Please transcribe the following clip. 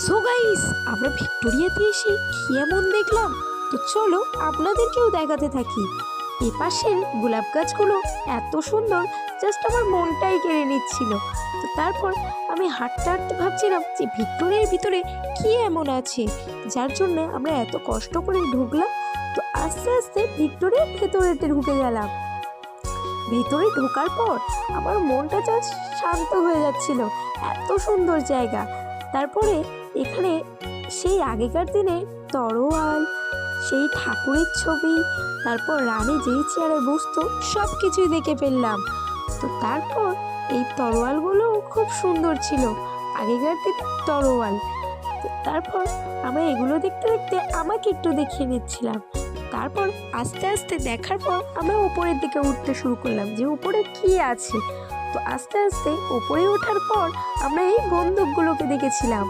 So guys, আমরা ভিক্টোরিয়াতে এসে কি এমন দেখলাম, তো চলো আপনাদেরকেও দেখাতে থাকি। এ পাশের গোলাপ গাছগুলো এত সুন্দর, জাস্ট আমার মনটাই কেড়ে নিচ্ছিল। তো তারপর আমি হাঁটতে হাঁটতে ভাবছিলাম যে ভিক্টোরিয়ার ভিতরে কি এমন আছে যার জন্য আমরা এত কষ্ট করে ঢুকলাম। তো আস্তে আস্তে ভিক্টোরিয়ার ভেতরেতে ঢুকে গেলাম। ভেতরে ঢোকার পর আমার মনটা জাস্ট শান্ত হয়ে যাচ্ছিল, এত সুন্দর জায়গা। তারপরে এখানে সেই আগেকার দিনে তরোয়াল, সেই ঠাকুরের ছবি, তারপর রানী যেই চেয়ারে বসতো সব কিছুই দেখে ফেললাম। তো তারপর এই তরোয়ালগুলো খুব সুন্দর ছিল, আগেকার দিনের তরোয়াল। তো তারপর আমরা এগুলো দেখতে দেখতে আমাকে একটু দেখিয়ে নিচ্ছিলাম। তারপর আস্তে আস্তে দেখার পর আমরা উপরের দিকে উঠতে শুরু করলাম যে উপরে কি আছে। তো আস্তে আস্তে উপরে ওঠার পর আমরা এই বন্দুকগুলোকে দেখেছিলাম।